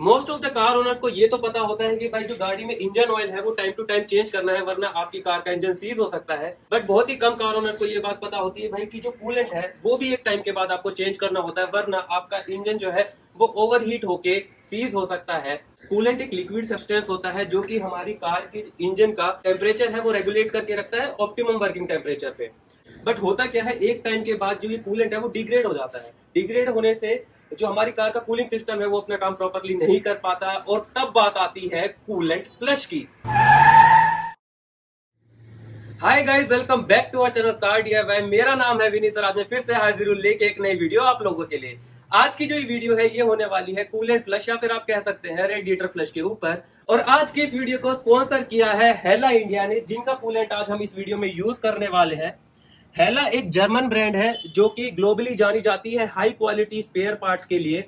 Most of the car owners को ये तो पता होता है कि भाई जो गाड़ी में इंजन ऑयल है वो टाइम टू टाइम चेंज करना है, वरना आपकी कार का इंजन सीज हो सकता है। बट बहुत ही कम कार ओनर्स को ये बात पता होती है भाई कि जो कूलेंट है वो भी एक टाइम के बाद आपको चेंज करना होता है, वरना आपका इंजन जो है वो ओवरहीट होके सीज हो सकता है। कूलेंट एक लिक्विड सब्सटेंस होता है जो कि हमारी कार के इंजन का टेम्परेचर है वो रेगुलेट करके रखता है ऑप्टिमम वर्किंग टेम्परेचर पे। बट होता क्या है, एक टाइम के बाद जो ये कूलेंट है वो डिग्रेड हो जाता है। डिग्रेड होने से जो हमारी कार का कूलिंग सिस्टम है वो अपना काम प्रॉपरली नहीं कर पाता, और तब बात आती है कूलेंट फ्लश की। Hi guys, welcome back to our channel car DIY. मेरा नाम है विनीत और आज मैं फिर से हाजिर हूं लेके एक नई वीडियो आप लोगों के लिए। आज की जो वीडियो है ये होने वाली है कूलेंट फ्लश, या फिर आप कह सकते हैं रेडिएटर फ्लश के ऊपर। और आज की इस वीडियो को स्पॉन्सर किया है हेला इंडिया ने, जिनका कूलेंट आज हम इस वीडियो में यूज करने वाले हैं। हेला एक जर्मन ब्रांड है जो कि ग्लोबली जानी जाती है हाई क्वालिटी स्पेयर पार्ट्स के लिए।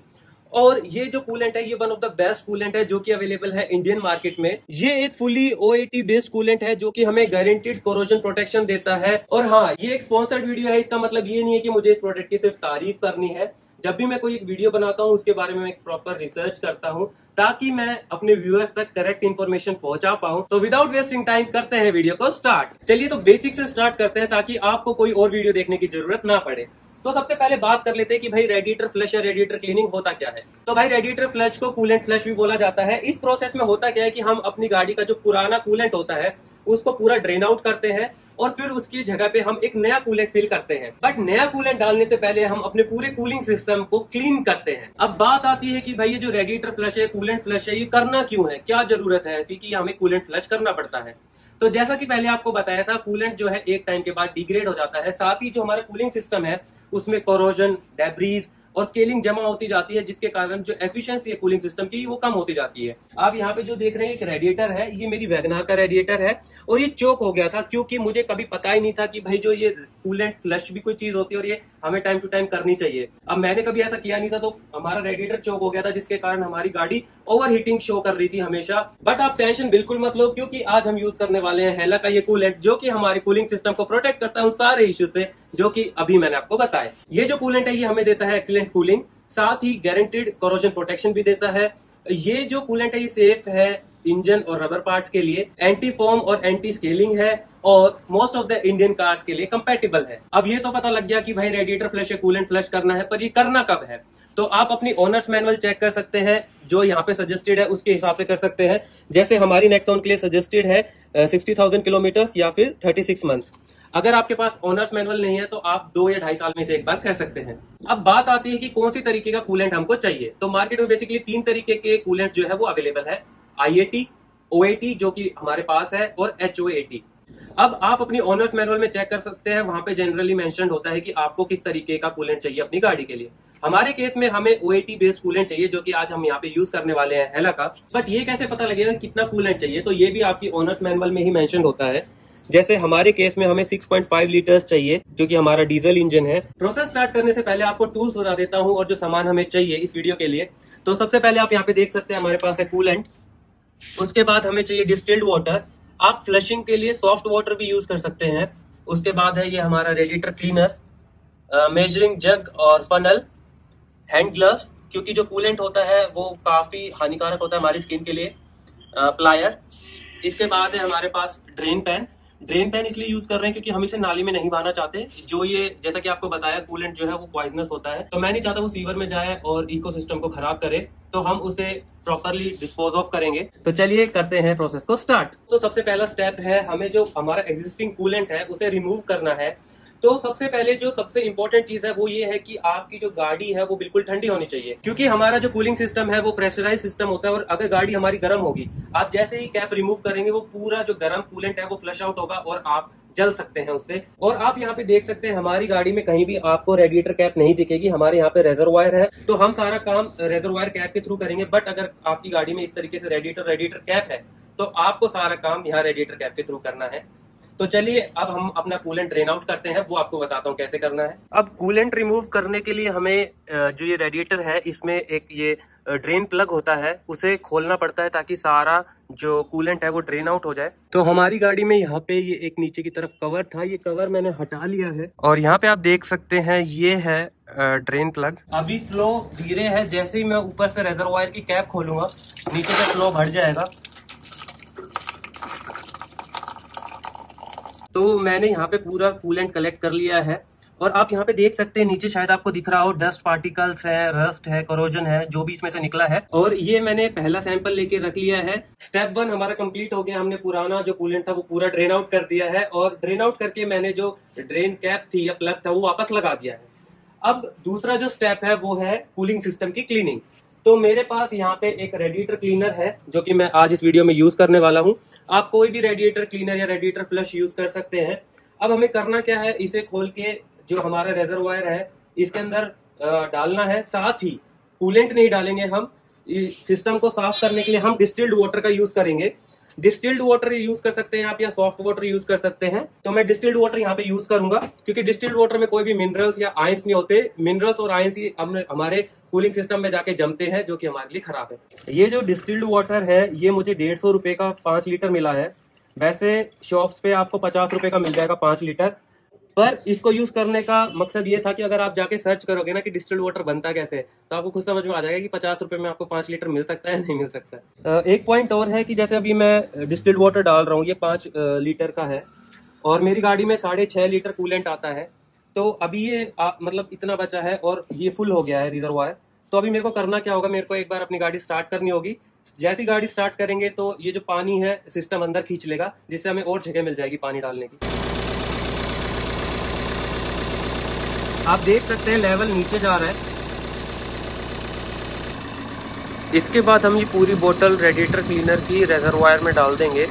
और ये जो कूलेंट है ये one of the best coolant है जो कि अवेलेबल है इंडियन मार्केट में। ये एक फुली ओएटी बेस्ड कूलेंट है जो कि हमें गारंटीड कोरोजन प्रोटेक्शन देता है। और हाँ, ये एक स्पॉन्सर्ड वीडियो है, इसका मतलब ये नहीं है कि मुझे इस प्रोडक्ट की सिर्फ तारीफ करनी है। जब भी मैं कोई एक वीडियो बनाता हूँ उसके बारे में एक प्रॉपर रिसर्च करता हूँ ताकि मैं अपने व्यूअर्स तक करेक्ट इन्फॉर्मेशन पहुंचा पाऊं। तो विदाउट वेस्टिंग टाइम करते हैं वीडियो को स्टार्ट। चलिए तो बेसिक से स्टार्ट करते हैं ताकि आपको कोई और वीडियो देखने की जरूरत ना पड़े। तो सबसे पहले बात कर लेते हैं कि भाई रेडिएटर फ्लश या रेडिएटर क्लीनिंग होता क्या है। तो भाई रेडिएटर फ्लश को कूलेंट फ्लश भी बोला जाता है। इस प्रोसेस में होता क्या है कि हम अपनी गाड़ी का जो पुराना कूलेंट होता है उसको पूरा ड्रेन आउट करते हैं और फिर उसकी जगह पे हम एक नया कूलेंट फिल करते हैं। बट नया कूलेंट डालने से पहले हम अपने पूरे कूलिंग सिस्टम को क्लीन करते हैं। अब बात आती है कि भाई ये जो रेडिएटर फ्लश है, कूलेंट फ्लश है, ये करना क्यों है, क्या जरूरत है ऐसी कि हमें कूलेंट फ्लश करना पड़ता है। तो जैसा कि पहले आपको बताया था, कूलेंट जो है एक टाइम के बाद डिग्रेड हो जाता है। साथ ही जो हमारा कूलिंग सिस्टम है उसमें कोरोजन, डेब्रीज और स्केलिंग जमा होती जाती है, जिसके कारण जो एफिशिएंसी है कूलिंग सिस्टम की वो कम होती जाती है। आप यहाँ पे जो देख रहे हैं एक रेडिएटर है, ये मेरी वैगनार का रेडिएटर है और ये चोक हो गया था क्योंकि मुझे कभी पता ही नहीं था कि भाई जो ये कूलेंट फ्लश भी कोई चीज होती है और ये हमें टाइम टू टाइम करनी चाहिए। अब मैंने कभी ऐसा किया नहीं था तो हमारा रेडिएटर चोक हो गया था, जिसके कारण हमारी गाड़ी ओवर हीटिंग शो कर रही थी हमेशा। बट आप टेंशन बिल्कुल मत लो क्योंकि आज हम यूज करने वाले हैं हेला का ये कूलेंट जो कि हमारे कूलिंग सिस्टम को प्रोटेक्ट करता है उन सारे इश्यू से जो कि अभी मैंने आपको बताया। ये जो कूलेंट है ये हमें देता है एक्सीलेंट कूलिंग, साथ ही गारंटीड कोरोजन प्रोटेक्शन भी देता है। ये जो कूलेंट है ये सेफ है इंजन और रबर पार्ट्स के लिए, एंटी फोम और एंटी स्केलिंग है और most of the Indian cars के लिए कंपैटिबल है। अब ये तो पता लग गया कि भाई रेडिएटर फ्लश या कूलेंट फ्लश करना है, पर ये करना कब है। तो आप अपनी ओनर्स मैनुअल चेक कर सकते हैं, जो यहाँ पे सजेस्टेड है उसके हिसाब से कर सकते हैं। जैसे हमारी नेक्सॉन के लिए सजेस्टेड है 60,000 किलोमीटर या फिर 36 मंथ्स। अगर आपके पास ओनर्स मैनुअल नहीं है तो आप 2 या 2.5 साल में से एक बार कर सकते हैं। अब बात आती है कि कौन सी तरीके का कूलेंट हमको चाहिए। तो मार्केट में बेसिकली 3 तरीके के कूलेंट जो है वो अवेलेबल है, IAT, OAT जो कि हमारे पास है, और HOAT। अब आप अपनी ओनर्स मैनुअल में चेक कर सकते हैं, वहां पे जनरली मेंशन्ड होता है कि आपको किस तरीके का कूलेंट चाहिए अपनी गाड़ी के लिए। हमारे केस में हमें OAT बेस्ड कूलेंट चाहिए जो कि आज हम यहाँ पे यूज करने वाले हैं हेला का। बट ये कैसे पता लगेगा कितना कूलेंट चाहिए, तो ये भी आपकी ओनर्स मैनुअल में ही मेंशन्ड होता है। जैसे हमारे केस में हमें 6.5 लीटर्स चाहिए जो कि हमारा डीजल इंजन है। प्रोसेस स्टार्ट करने से पहले आपको टूल्स बता देता हूं और जो सामान हमें चाहिए इस वीडियो के लिए। तो सबसे पहले आप यहाँ पे देख सकते हैं हमारे पास है कूलेंट, उसके बाद हमें चाहिए डिस्टिल्ड वाटर। आप फ्लशिंग के लिए सॉफ्ट वाटर भी यूज कर सकते हैं। उसके बाद है ये हमारा रेडिएटर क्लीनर, मेजरिंग जग और फनल, हैंड ग्लव्स क्योंकि जो कूलेंट होता है वो काफी हानिकारक होता है हमारी स्किन के लिए, प्लायर। इसके बाद है हमारे पास ड्रेन पैन। ड्रेन पैन इसलिए यूज कर रहे हैं क्योंकि हम इसे नाली में नहीं बहाना चाहते। जो ये जैसा कि आपको बताया कूलेंट जो है वो पॉइजनस होता है, तो मैं नहीं चाहता वो सीवर में जाए और इकोसिस्टम को खराब करे, तो हम उसे प्रॉपरली डिस्पोज ऑफ करेंगे। तो चलिए करते हैं प्रोसेस को स्टार्ट। तो सबसे पहला स्टेप है हमें जो हमारा एग्जिस्टिंग कूलेंट है उसे रिमूव करना है। तो सबसे पहले जो सबसे इंपॉर्टेंट चीज है वो ये है कि आपकी जो गाड़ी है वो बिल्कुल ठंडी होनी चाहिए, क्योंकि हमारा जो कूलिंग सिस्टम है वो प्रेशराइज सिस्टम होता है और अगर गाड़ी हमारी गर्म होगी, आप जैसे ही कैप रिमूव करेंगे वो पूरा जो गर्म कूलेंट है वो फ्लश आउट होगा और आप जल सकते हैं उससे। और आप यहाँ पे देख सकते हैं हमारी गाड़ी में कहीं भी आपको रेडिएटर कैप नहीं दिखेगी, हमारे यहाँ पे रेजरवायर है तो हम सारा काम रेजरवायर कैप के थ्रू करेंगे। बट अगर आपकी गाड़ी में इस तरीके से रेडिएटर कैप है तो आपको सारा काम यहाँ रेडिएटर कैप के थ्रू करना है। तो चलिए अब हम अपना कूलेंट ड्रेन आउट करते हैं, वो आपको बताता हूँ कैसे करना है। अब कूलेंट रिमूव करने के लिए हमें जो ये रेडिएटर है इसमें एक ये ड्रेन प्लग होता है उसे खोलना पड़ता है ताकि सारा जो कूलेंट है वो ड्रेन आउट हो जाए। तो हमारी गाड़ी में यहाँ पे ये एक नीचे की तरफ कवर था, ये कवर मैंने हटा लिया है और यहाँ पे आप देख सकते हैं ये है ड्रेन प्लग। अभी फ्लो धीरे है, जैसे ही मैं ऊपर से रेजरवायर की कैप खोलूंगा नीचे से फ्लो बढ़ जाएगा। तो मैंने यहाँ पे पूरा कूलेंट कलेक्ट कर लिया है और आप यहाँ पे देख सकते हैं नीचे शायद आपको दिख रहा हो डस्ट पार्टिकल्स है, रस्ट है, कोरोजन है, जो भी इसमें से निकला है। और ये मैंने पहला सैंपल लेके रख लिया है। स्टेप 1 हमारा कंप्लीट हो गया, हमने पुराना जो कूलेंट था वो पूरा ड्रेन आउट कर दिया है और ड्रेन आउट करके मैंने जो ड्रेन कैप थी या प्लग था वो वापस लगा दिया है। अब दूसरा जो स्टेप है वो है कूलिंग सिस्टम की क्लीनिंग। तो मेरे पास यहाँ पे एक रेडिएटर क्लीनर है जो कि मैं आज इस वीडियो में यूज करने वाला हूँ। आप कोई भी रेडिएटर क्लीनर या रेडिएटर फ्लश यूज कर सकते हैं। अब हमें करना क्या है, इसे खोल के जो हमारा रेजरवायर है इसके अंदर डालना है। साथ ही कूलेंट नहीं डालेंगे हम, इस सिस्टम को साफ करने के लिए हम डिस्टिल्ड वाटर का यूज करेंगे। डिस्टिल्ड वाटर यूज कर सकते हैं आप या सॉफ्ट वाटर यूज कर सकते हैं। तो मैं डिस्टिल्ड वाटर यहाँ पे यूज करूंगा क्योंकि डिस्टिल्ड वाटर में कोई भी मिनरल्स या आयंस नहीं होते। मिनरल्स और आयंस ही हमारे कूलिंग सिस्टम में जाके जमते हैं जो कि हमारे लिए खराब है। ये जो डिस्टिल्ड वाटर है ये मुझे 150 रुपए का 5 लीटर मिला है। वैसे शॉप्स पे आपको 50 रुपए का मिल जाएगा 5 लीटर। पर इसको यूज करने का मकसद ये था कि अगर आप जाके सर्च करोगे ना कि डिस्टिल्ड वाटर बनता कैसे, तो आपको खुद समझ में आ जाएगा कि 50 रुपए में आपको 5 लीटर मिल सकता है नहीं मिल सकता है। एक पॉइंट और है कि जैसे अभी मैं डिस्टिल्ड वाटर डाल रहा हूँ, ये 5 लीटर का है और मेरी गाड़ी में 6.5 लीटर कूलेंट आता है। तो अभी ये मतलब इतना बचा है और ये फुल हो गया है रिजर्वायर। तो अभी मेरे को करना क्या होगा, मेरे को एक बार अपनी गाड़ी स्टार्ट करनी होगी। जैसी गाड़ी स्टार्ट करेंगे तो ये जो पानी है सिस्टम अंदर खींच लेगा, जिससे हमें और जगह मिल जाएगी पानी डालने की। आप देख सकते हैं लेवल नीचे जा रहा है। इसके बाद हम ये पूरी बोतल रेडिएटर क्लीनर की रेजरवायर में डाल देंगे।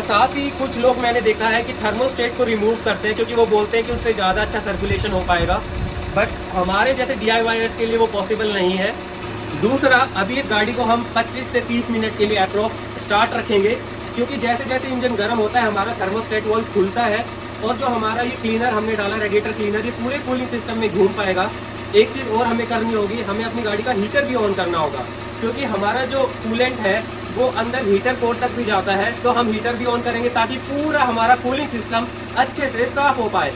साथ ही कुछ लोग मैंने देखा है कि थर्मोस्टेट को रिमूव करते हैं क्योंकि वो बोलते हैं कि उससे ज़्यादा अच्छा सर्कुलेशन हो पाएगा, बट हमारे जैसे DIYers के लिए वो पॉसिबल नहीं है। दूसरा, अभी इस गाड़ी को हम 25 से 30 मिनट के लिए अप्रोक्स स्टार्ट रखेंगे क्योंकि जैसे जैसे इंजन गर्म होता है हमारा थर्मोस्टेट वॉल्व खुलता है और जो हमारा ये क्लीनर हमने डाला रेडिएटर क्लीनर, ये पूरे कूलिंग सिस्टम में घूम पाएगा। एक चीज़ और हमें करनी होगी, हमें अपनी गाड़ी का हीटर भी ऑन करना होगा क्योंकि हमारा जो कूलेंट है वो अंदर हीटर कोर तक भी जाता है। तो हम हीटर भी ऑन करेंगे ताकि पूरा हमारा कूलिंग सिस्टम अच्छे से साफ हो पाए।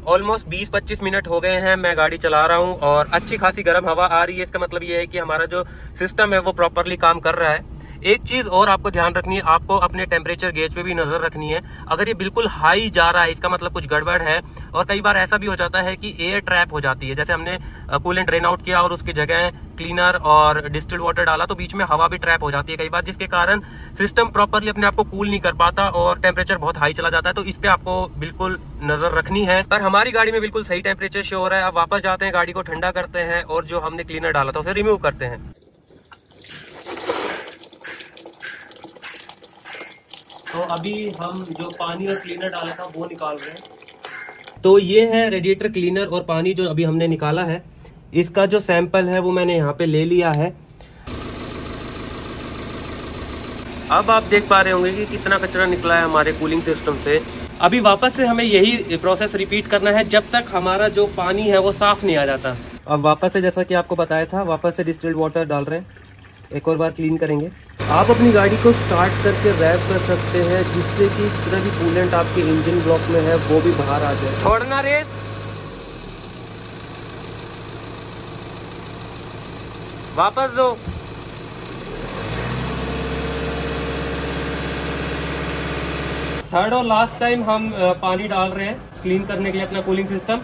ऑलमोस्ट 20-25 मिनट हो गए हैं मैं गाड़ी चला रहा हूं और अच्छी खासी गर्म हवा आ रही है। इसका मतलब ये है कि हमारा जो सिस्टम है वो प्रॉपरली काम कर रहा है। एक चीज और आपको ध्यान रखनी है, आपको अपने टेम्परेचर गेज पे भी नजर रखनी है। अगर ये बिल्कुल हाई जा रहा है इसका मतलब कुछ गड़बड़ है। और कई बार ऐसा भी हो जाता है कि एयर ट्रैप हो जाती है, जैसे हमने कूलेंट ड्रेन आउट किया और उसकी जगह क्लीनर और डिस्टिल्ड वाटर डाला तो बीच में हवा भी ट्रैप हो जाती है कई बार, जिसके कारण सिस्टम प्रॉपरली अपने आप को कूल नहीं कर पाता और टेम्परेचर बहुत हाई चला जाता है। तो इस पे आपको बिल्कुल नजर रखनी है। पर हमारी गाड़ी में बिल्कुल सही टेम्परेचर शो हो रहा है। अब वापस जाते हैं, गाड़ी को ठंडा करते हैं और जो हमने क्लीनर डाला था उसे रिमूव करते हैं। तो अभी हम जो पानी और क्लीनर डाला था वो निकाल रहे हैं। तो ये है रेडिएटर क्लीनर और पानी जो अभी हमने निकाला है। इसका जो सैंपल है वो मैंने यहाँ पे ले लिया है। अब आप देख पा रहे होंगे कि कितना कचरा निकला है हमारे कूलिंग सिस्टम से। अभी वापस से हमें यही प्रोसेस रिपीट करना है जब तक हमारा जो पानी है वो साफ नहीं आ जाता। अब वापस से जैसा कि आपको बताया था, वापस से डिस्टिल्ड वाटर डाल रहे हैं, एक और बार क्लीन करेंगे। आप अपनी गाड़ी को स्टार्ट करके रैप कर सकते हैं जिससे कि जितना भी कूलेंट आपके इंजन ब्लॉक में है वो भी बाहर आ जाए। छोड़ना रेस, वापस दो। थर्ड और लास्ट टाइम हम पानी डाल रहे हैं क्लीन करने के लिए अपना कूलिंग सिस्टम।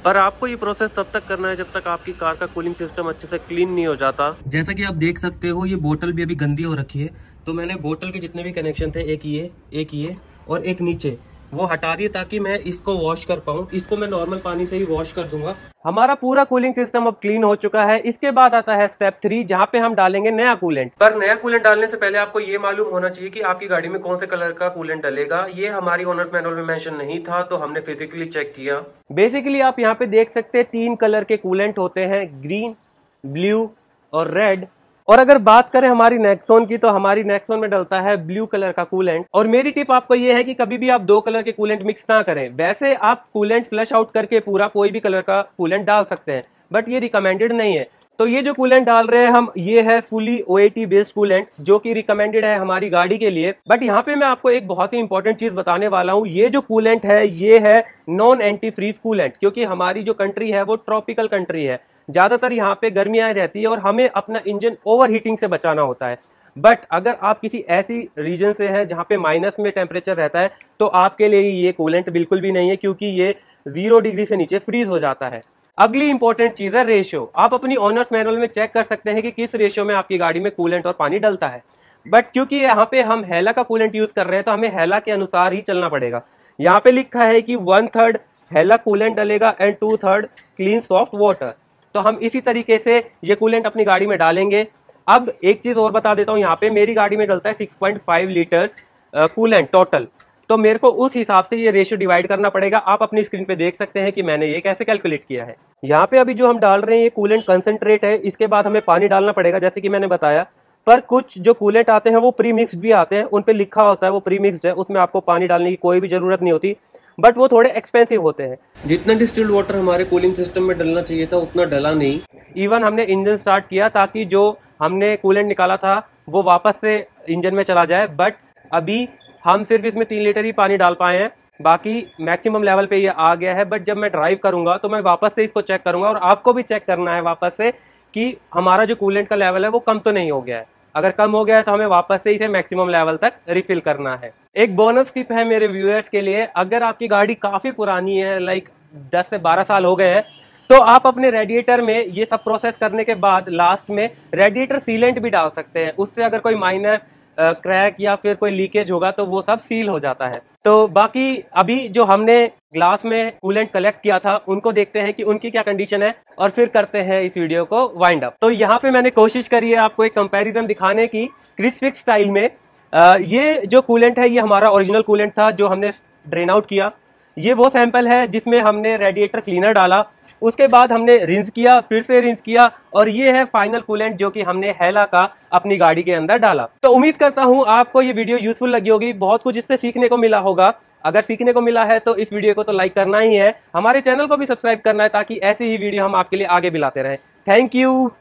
पर आपको ये प्रोसेस तब तक करना है जब तक आपकी कार का कूलिंग सिस्टम अच्छे से क्लीन नहीं हो जाता। जैसा कि आप देख सकते हो ये बोतल भी अभी गंदी हो रखी है, तो मैंने बोतल के जितने भी कनेक्शन थे, एक ये और एक नीचे, वो हटा दिए ताकि मैं इसको वॉश कर पाऊँ। इसको मैं नॉर्मल पानी से ही वॉश कर दूंगा। हमारा पूरा कूलिंग सिस्टम अब क्लीन हो चुका है। इसके बाद आता है स्टेप 3 जहाँ पे हम डालेंगे नया कूलेंट। पर नया कूलेंट डालने से पहले आपको ये मालूम होना चाहिए कि आपकी गाड़ी में कौन से कलर का कूलेंट डलेगा। ये हमारी ओनर्स मैनुअल में मेंशन नहीं था, तो हमने फिजिकली चेक किया। बेसिकली आप यहाँ पे देख सकते हैं 3 कलर के कूलेंट होते हैं, ग्रीन, ब्लू और रेड। और अगर बात करें हमारी नेक्सॉन की, तो हमारी नेक्सॉन में डलता है ब्लू कलर का कूलेंट। और मेरी टिप आपको ये है कि कभी भी आप 2 कलर के कूलेंट मिक्स ना करें। वैसे आप कूलेंट फ्लश आउट करके पूरा कोई भी कलर का कूलेंट डाल सकते हैं, बट ये रिकमेंडेड नहीं है तो ये जो कूलेंट डाल रहे हैं हम, ये है फुली OAT बेस्ड कूलेंट, जो कि रिकमेंडेड है हमारी गाड़ी के लिए। बट यहाँ पे मैं आपको एक बहुत ही इंपॉर्टेंट चीज बताने वाला हूँ। ये जो कूलेंट है ये है नॉन एंटी फ्रीज कूलेंट, क्योंकि हमारी जो कंट्री है वो ट्रॉपिकल कंट्री है, ज्यादातर यहाँ पे गर्मियां रहती है और हमें अपना इंजन ओवर हीटिंग से बचाना होता है। बट अगर आप किसी ऐसी रीजन से हैं जहाँ पे माइनस में टेम्परेचर रहता है, तो आपके लिए ये कूलेंट बिल्कुल भी नहीं है, क्योंकि ये 0 डिग्री से नीचे फ्रीज हो जाता है। अगली इंपॉर्टेंट चीज है रेशियो। आप अपनी ऑनर्स मैनुअल में चेक कर सकते हैं कि किस रेशियो में आपकी गाड़ी में कूलेंट और पानी डलता है। बट क्योंकि यहाँ पे हम हेला का कूलेंट यूज कर रहे हैं, तो हमें हेला के अनुसार ही चलना पड़ेगा। यहाँ पे लिखा है कि 1/3 हेला कूलेंट डलेगा एंड 2/3 क्लीन सॉफ्ट वाटर। तो हम इसी तरीके से ये कूलेंट अपनी गाड़ी में डालेंगे। अब एक चीज और बता देता हूँ, यहाँ पे मेरी गाड़ी में डलता है 6.5 लीटर्स कूलेंट टोटल, तो मेरे को उस हिसाब से ये रेशियो डिवाइड करना पड़ेगा। आप अपनी स्क्रीन पे देख सकते हैं कि मैंने ये कैसे कैलकुलेट किया है। यहाँ पे अभी जो हम डाल रहे हैं ये कूलेंट कंसंट्रेट है, इसके बाद हमें पानी डालना पड़ेगा जैसे कि मैंने बताया। पर कुछ जो कूलेंट आते हैं वो प्री मिक्स्ड भी आते हैं, उन पे लिखा होता है वो प्री मिक्स्ड है, उसमें आपको पानी डालने की कोई भी जरूरत नहीं होती, बट वो थोड़े एक्सपेंसिव होते हैं। जितना डिस्टिल्ड वाटर हमारे कूलिंग सिस्टम में डलना चाहिए था उतना डला नहीं। इवन हमने इंजन स्टार्ट किया ताकि जो हमने कूलेंट निकाला था वो वापस से इंजन में चला जाए, बट अभी हम सिर्फ इसमें 3 लीटर ही पानी डाल पाए हैं, बाकी मैक्सिमम लेवल पे ये आ गया है। बट जब मैं ड्राइव करूंगा तो मैं वापस से इसको चेक करूंगा, और आपको भी चेक करना है वापस से कि हमारा जो कूलेंट का लेवल है वो कम तो नहीं हो गया है। अगर कम हो गया है तो हमें वापस से इसे मैक्सिमम लेवल तक रिफिल करना है। एक बोनस टिप है मेरे व्यूअर्स के लिए, अगर आपकी गाड़ी काफी पुरानी है, लाइक 10 से 12 साल हो गए हैं, तो आप अपने रेडिएटर में ये सब प्रोसेस करने के बाद लास्ट में रेडिएटर सीलेंट भी डाल सकते हैं। उससे अगर कोई माइनर क्रैक या फिर कोई लीकेज होगा तो वो सब सील हो जाता है। तो बाकी अभी जो हमने ग्लास में कूलेंट कलेक्ट किया था उनको देखते हैं कि उनकी क्या कंडीशन है, और फिर करते हैं इस वीडियो को वाइंड अप। तो यहाँ पे मैंने कोशिश करी है आपको एक कंपैरिजन दिखाने की क्रिस्पिक स्टाइल में। ये जो कूलेंट है ये हमारा ओरिजिनल कूलेंट था जो हमने ड्रेन आउट किया। ये वो सैंपल है जिसमें हमने रेडिएटर क्लीनर डाला, उसके बाद हमने रिंस किया, फिर से रिंस किया, और ये है फाइनल कूलेंट जो कि हमने हेला का अपनी गाड़ी के अंदर डाला। तो उम्मीद करता हूं आपको ये वीडियो यूजफुल लगी होगी, बहुत कुछ इससे सीखने को मिला होगा। अगर सीखने को मिला है तो इस वीडियो को तो लाइक करना ही है, हमारे चैनल को भी सब्सक्राइब करना है ताकि ऐसी ही वीडियो हम आपके लिए आगे भी लाते रहें। Thank you.